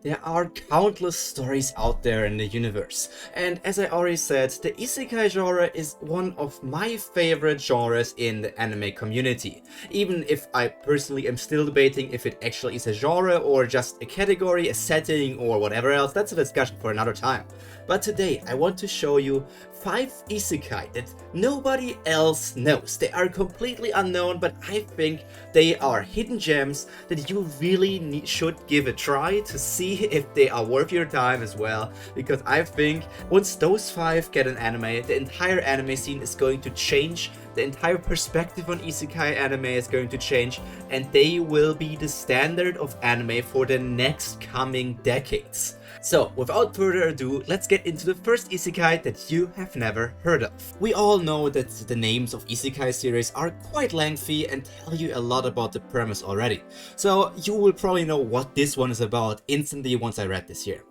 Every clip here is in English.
There are countless stories out there in the universe, and as I already said, the isekai genre is one of my favorite genres in the anime community, even if I personally am still debating if it actually is a genre or just a category, a setting, or whatever else. That's a discussion for another time. But today I want to show you 5 isekai that nobody else knows. They are completely unknown, but I think they are hidden gems that you really should give a try to see if they are worth your time as well, because I think once those 5 get an anime, the entire anime scene is going to change, the entire perspective on isekai anime is going to change, and they will be the standard of anime for the next coming decades. So, without further ado, let's get into the first isekai that you have never heard of. We all know that the names of isekai series are quite lengthy and tell you a lot about the premise already, so you will probably know what this one is about instantly once I read this here.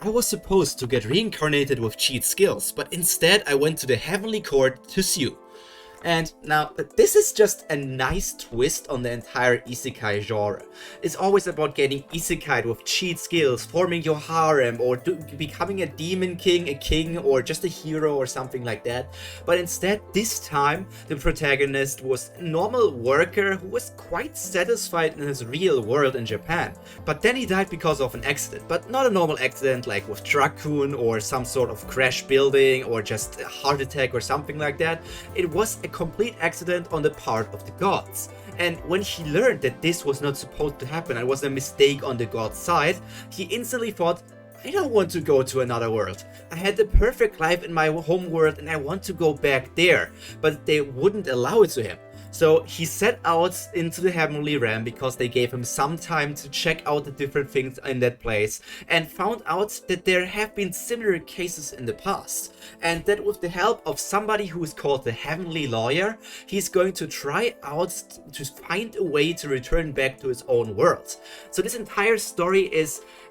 I was supposed to get reincarnated with cheat skills, but instead I went to the heavenly court to sue. And now, this is just a nice twist on the entire isekai genre. It's always about getting isekai'd with cheat skills, forming your harem, or becoming a demon king, a king, or just a hero or something like that. But instead, this time, the protagonist was a normal worker who was quite satisfied in his real world in Japan. But then he died because of an accident, but not a normal accident like with Dracun or some sort of crash building or just a heart attack or something like that. It was a complete accident on the part of the gods. And when he learned that this was not supposed to happen and was a mistake on the god's side, he instantly thought, I don't want to go to another world. I had the perfect life in my home world and I want to go back there. But they wouldn't allow it to him. So he set out into the heavenly realm because they gave him some time to check out the different things in that place, and found out that there have been similar cases in the past, and that with the help of somebody who is called the heavenly lawyer, he's going to try out to find a way to return back to his own world. So this entire story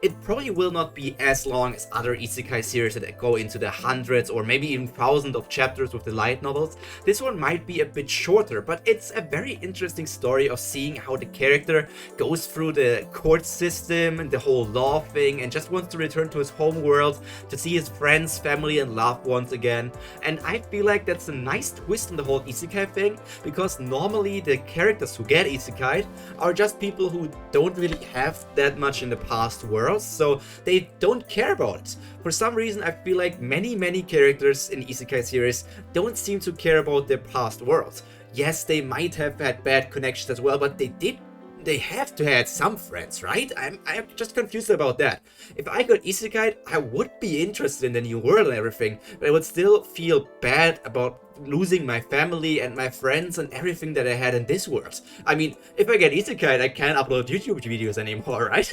it probably will not be as long as other isekai series that go into the hundreds or maybe even thousands of chapters with the light novels. This one might be a bit shorter, but it's a very interesting story of seeing how the character goes through the court system and the whole law thing and just wants to return to his home world to see his friends, family and loved ones again. And I feel like that's a nice twist on the whole isekai thing, because normally the characters who get isekai'd are just people who don't really have that much in the past world, so they don't care about it. For some reason, I feel like many characters in isekai series don't seem to care about their past worlds. Yes, they might have had bad connections as well, but they have to have some friends, right? I'm just confused about that. If I got isekai'd, I would be interested in the new world and everything, but I would still feel bad about losing my family and my friends and everything that I had in this world. I mean, if I get isekai'd, I can't upload YouTube videos anymore, right?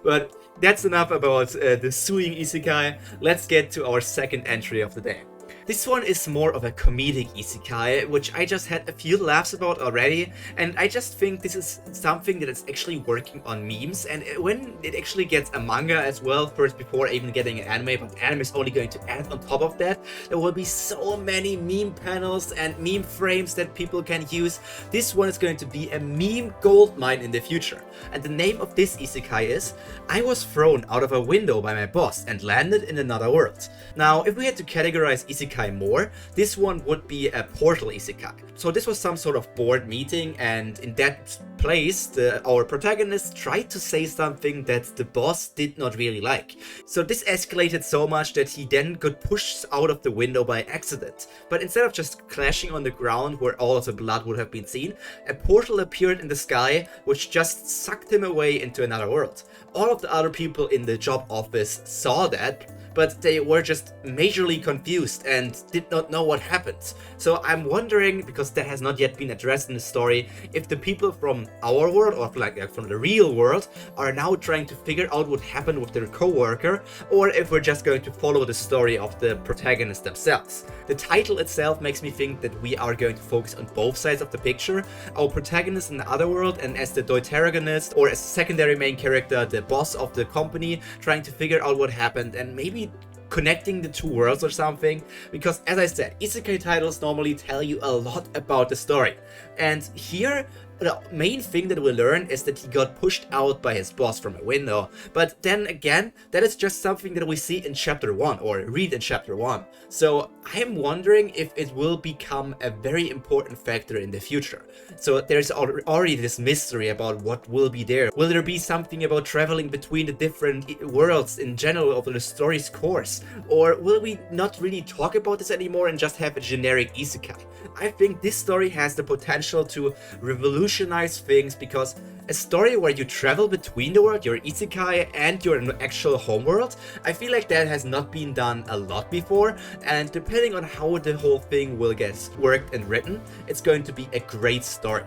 But that's enough about the suing isekai. Let's get to our second entry of the day. This one is more of a comedic isekai, which I just had a few laughs about already, and I just think this is something that is actually working on memes, and when it actually gets a manga as well, first before even getting an anime, but anime is only going to add on top of that, there will be so many meme panels and meme frames that people can use. This one is going to be a meme goldmine in the future, and the name of this isekai is I was thrown out of a window by my boss and landed in another world. Now, if we had to categorize isekai more, this one would be a portal isekai. So this was some sort of board meeting, and in that place our protagonist tried to say something that the boss did not really like. So this escalated so much that he then got pushed out of the window by accident. But instead of just clashing on the ground where all of the blood would have been seen, a portal appeared in the sky which just sucked him away into another world. All of the other people in the job office saw that, but they were just majorly confused and did not know what happened. So I'm wondering, because that has not yet been addressed in the story, if the people from our world, or like from the real world, are now trying to figure out what happened with their co-worker, or if we're just going to follow the story of the protagonists themselves. The title itself makes me think that we are going to focus on both sides of the picture, our protagonist in the other world, and as the deuteragonist, or as a secondary main character, the boss of the company, trying to figure out what happened and maybe connecting the two worlds or something, because as I said, isekai titles normally tell you a lot about the story, and here the main thing that we learn is that he got pushed out by his boss from a window. But then again, that is just something that we see in chapter 1 or read in chapter 1. So I am wondering if it will become a very important factor in the future. So there's already this mystery about what will be there. Will there be something about traveling between the different worlds in general of the story's course? Or will we not really talk about this anymore and just have a generic isekai? I think this story has the potential to revolutionize things, because a story where you travel between the world, your isekai, and your actual homeworld, I feel like that has not been done a lot before, and depending on how the whole thing will get worked and written, it's going to be a great story.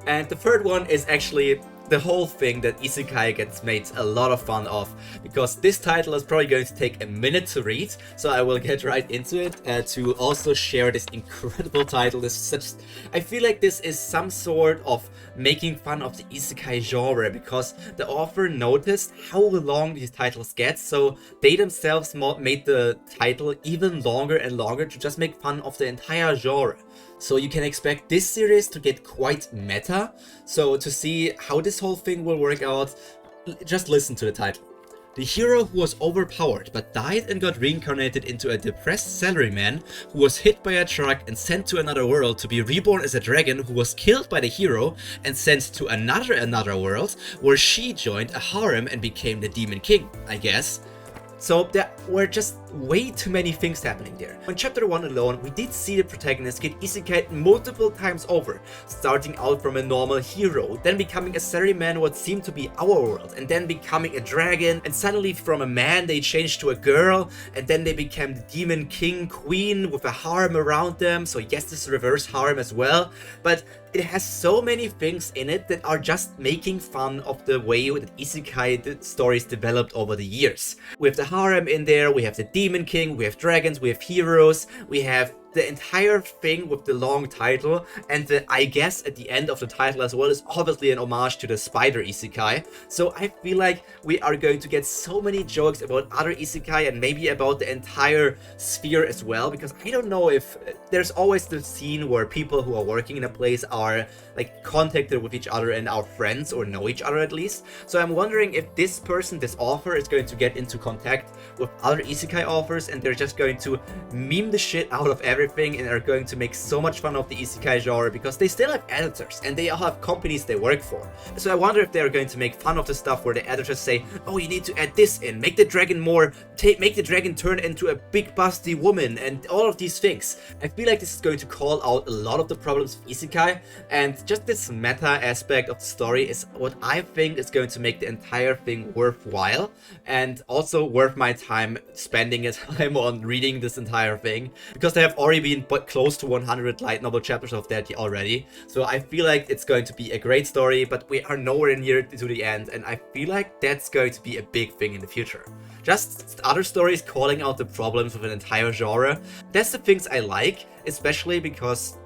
And the third one is actually the whole thing that Isekai gets made a lot of fun of, because this title is probably going to take a minute to read, so I will get right into it to also share this incredible title. I feel like this is some sort of making fun of the Isekai genre, because the author noticed how long these titles get, so they themselves made the title even longer and longer to just make fun of the entire genre. So you can expect this series to get quite meta. So to see how this whole thing will work out, just listen to the title. The hero who was overpowered but died and got reincarnated into a depressed salaryman who was hit by a truck and sent to another world to be reborn as a dragon, who was killed by the hero and sent to another world where she joined a harem and became the demon king, I guess. So there were just way too many things happening there. In chapter 1 alone, we did see the protagonist get isekai multiple times over, starting out from a normal hero, then becoming a salaryman what seemed to be our world, and then becoming a dragon, and suddenly from a man they changed to a girl, and then they became the demon king queen with a harem around them. So yes, this is reverse harem as well, but it has so many things in it that are just making fun of the way that isekai stories developed over the years. We have the harem in there, we have the demon king, we have dragons, we have heroes, we have the entire thing with the long title, and the I guess at the end of the title as well is obviously an homage to the spider isekai. So I feel like we are going to get so many jokes about other isekai and maybe about the entire sphere as well, because I don't know if there's always the scene where people who are working in a place are like contacted with each other and are friends or know each other at least. So I'm wondering if this author is going to get into contact with other isekai authors and they're just going to meme the shit out of everything and are going to make so much fun of the isekai genre, because they still have editors and they all have companies they work for. So I wonder if they're going to make fun of the stuff where the editors say, oh, you need to add this in, make the dragon make the dragon turn into a big busty woman, and all of these things. I feel like this is going to call out a lot of the problems of isekai, and just this meta aspect of the story is what I think is going to make the entire thing worthwhile, and also worth my time spending a time on reading this entire thing, because there have already been close to 100 light novel chapters of that already. So I feel like it's going to be a great story, but we are nowhere near to the end, and I feel like that's going to be a big thing in the future. Just other stories calling out the problems of an entire genre. That's the things I like, especially because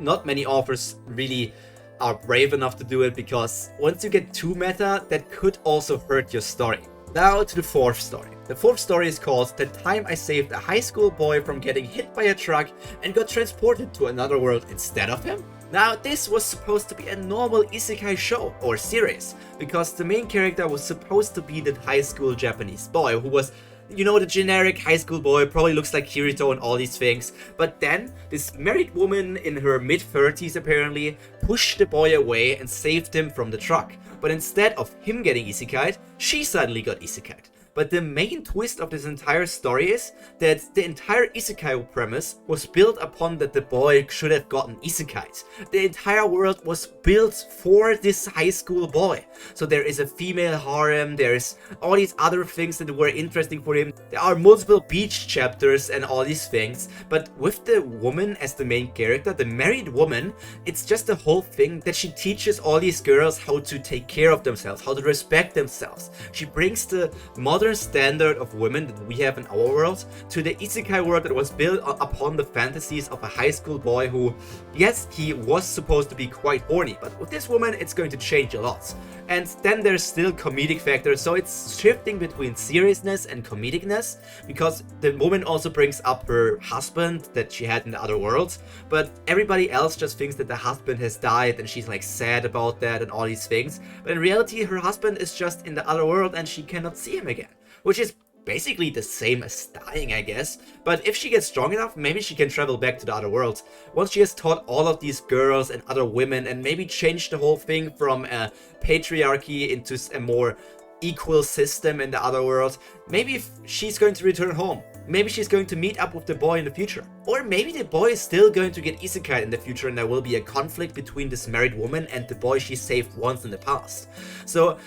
not many authors really are brave enough to do it, because once you get too meta, that could also hurt your story. Now to the fourth story. The fourth story is called The Time I Saved a High School Boy from Getting Hit by a Truck and Got Transported to Another World Instead of Him. Now, this was supposed to be a normal isekai show or series, because the main character was supposed to be the high school Japanese boy who was, you know, the generic high school boy, probably looks like Kirito and all these things. But then, this married woman in her mid-30s apparently pushed the boy away and saved him from the truck. But instead of him getting isekai'd, she suddenly got isekai'd. But the main twist of this entire story is that the entire isekai premise was built upon that the boy should have gotten isekai'd. The entire world was built for this high school boy. So there is a female harem, there's all these other things that were interesting for him. There are multiple beach chapters and all these things. But with the woman as the main character, the married woman, it's just the whole thing that she teaches all these girls how to take care of themselves, how to respect themselves. She brings the modern modern standard of women that we have in our world to the isekai world that was built upon the fantasies of a high school boy who, yes, he was supposed to be quite horny, but with this woman it's going to change a lot. And then there's still comedic factors, so it's shifting between seriousness and comedicness, because the woman also brings up her husband that she had in the other world, but everybody else just thinks that the husband has died and she's like sad about that and all these things. But in reality, her husband is just in the other world and she cannot see him again, which is basically the same as dying, I guess. But if she gets strong enough, maybe she can travel back to the other world. Once she has taught all of these girls and other women and maybe changed the whole thing from a patriarchy into a more equal system in the other world, maybe she's going to return home. Maybe she's going to meet up with the boy in the future. Or maybe the boy is still going to get isekai in the future and there will be a conflict between this married woman and the boy she saved once in the past. So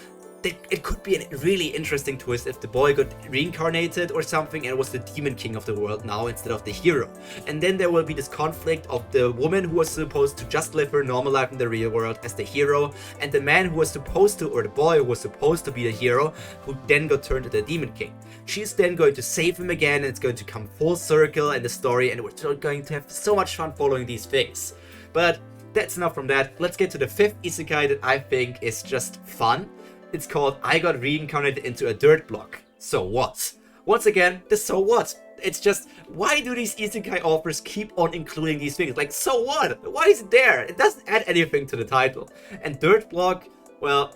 it could be a really interesting twist if the boy got reincarnated or something and it was the demon king of the world now instead of the hero. And then there will be this conflict of the woman who was supposed to just live her normal life in the real world as the hero, and the man who was supposed to, or the boy who was supposed to be the hero, who then got turned to the demon king. She's then going to save him again and it's going to come full circle in the story, and we're still going to have so much fun following these things. But that's enough from that. Let's get to the fifth isekai that I think is just fun. It's called I Got Reincarnated into a Dirt Block. So what? Once again, the so what? It's just, why do these isekai authors keep on including these things? Like, so what? Why is it there? It doesn't add anything to the title. And Dirt Block, well,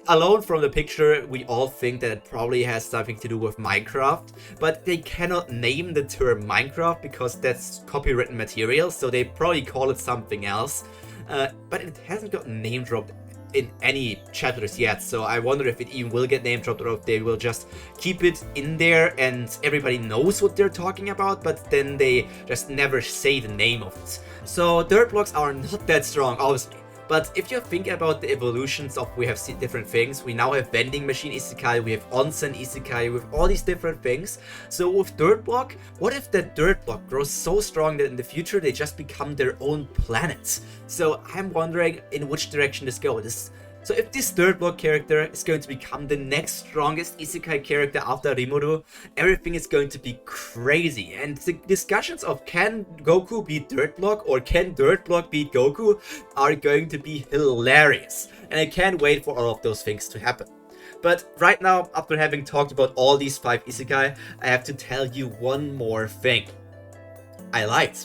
alone from the picture, we all think that it probably has something to do with Minecraft, but they cannot name the term Minecraft because that's copywritten material, so they probably call it something else. But it hasn't got name dropped in any chapters yet, so I wonder if it even will get name dropped or if they will just keep it in there and everybody knows what they're talking about, but then they just never say the name of it. So dirt blocks are not that strong, obviously. But if you think about the evolutions of, we have seen different things, we now have vending machine isekai, we have onsen isekai, with all these different things. So with dirt block, what if that dirt block grows so strong that in the future they just become their own planets? So I'm wondering in which direction this goes. So if this dirt block character is going to become the next strongest isekai character after Rimuru, everything is going to be crazy. And the discussions of can Goku beat dirt block or can dirt block beat Goku are going to be hilarious. And I can't wait for all of those things to happen. But right now, after having talked about all these 5 isekai, I have to tell you one more thing. I lied.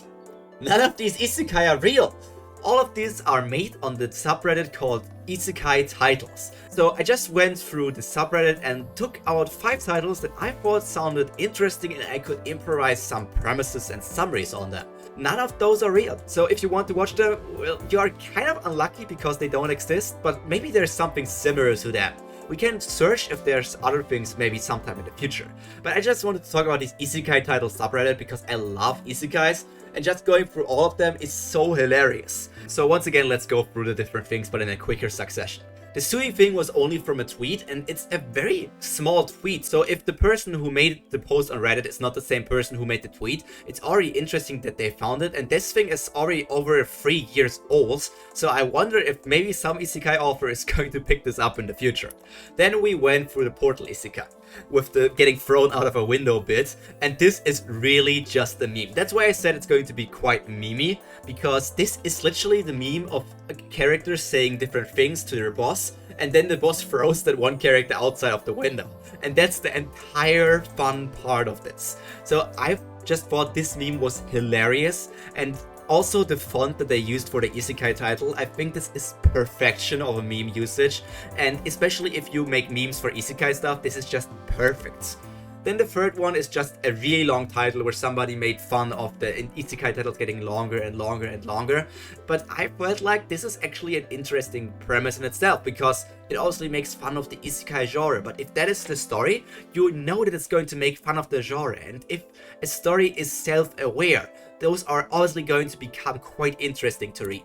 None of these isekai are real. All of these are made on the subreddit called Isekai Titles. So I just went through the subreddit and took out 5 titles that I thought sounded interesting and I could improvise some premises and summaries on them. None of those are real. So if you want to watch them, well, you are kind of unlucky because they don't exist, but maybe there's something similar to them. We can search if there's other things maybe sometime in the future. But I just wanted to talk about this Isekai Title subreddit because I love isekais, and just going through all of them is so hilarious. So once again, let's go through the different things, but in a quicker succession. The suing thing was only from a tweet, and it's a very small tweet, so if the person who made the post on Reddit is not the same person who made the tweet, it's already interesting that they found it, and this thing is already over 3 years old, so I wonder if maybe some isekai author is going to pick this up in the future. Then we went through the Portal isekai, with the getting thrown out of a window bit, and this is really just a meme. That's why I said it's going to be quite memey, because this is literally the meme of characters saying different things to their boss, and then the boss throws that one character outside of the window. And that's the entire fun part of this. So I just thought this meme was hilarious, and also the font that they used for the isekai title, I think this is perfection of a meme usage, and especially if you make memes for isekai stuff, this is just perfect. Then the third one is just a really long title where somebody made fun of the isekai titles getting longer and longer and longer. But I felt like this is actually an interesting premise in itself, because it also makes fun of the isekai genre. But if that is the story, you know that it's going to make fun of the genre. And if a story is self-aware, those are obviously going to become quite interesting to read.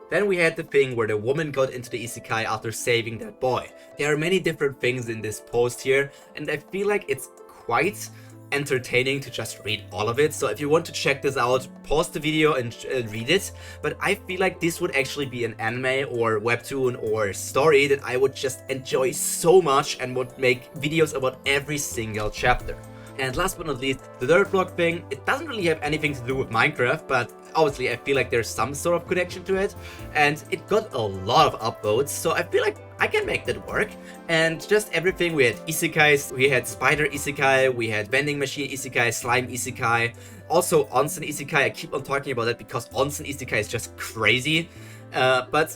Then we had the thing where the woman got into the isekai after saving that boy. There are many different things in this post here, and I feel like it's quite entertaining to just read all of it. So if you want to check this out, pause the video and read it. But I feel like this would actually be an anime or webtoon or story that I would just enjoy so much and would make videos about every single chapter. And last but not least, the third blog thing, it doesn't really have anything to do with Minecraft, but obviously I feel like there's some sort of connection to it, and it got a lot of upvotes, so I feel like I can make that work. And just everything, we had isekais, we had spider isekai, we had vending machine isekai, slime isekai, also onsen isekai. I keep on talking about that because onsen isekai is just crazy, but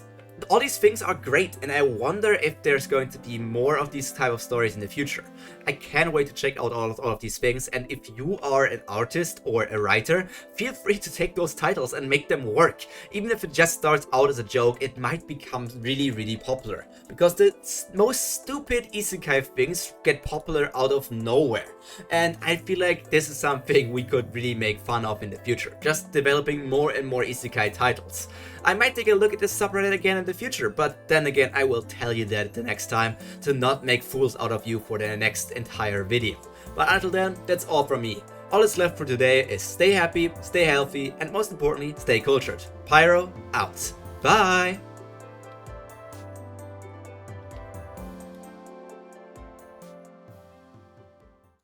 all these things are great, and I wonder if there's going to be more of these type of stories in the future. I can't wait to check out all of these things, and if you are an artist or a writer, feel free to take those titles and make them work. Even if it just starts out as a joke, it might become really, really popular. Because the most stupid isekai things get popular out of nowhere. And I feel like this is something we could really make fun of in the future. Just developing more and more isekai titles. I might take a look at this subreddit again in the future, but then again I will tell you that the next time to not make fools out of you for the next entire video. But until then, that's all from me. All that's left for today is stay happy, stay healthy, and most importantly, stay cultured. Pyro out. Bye!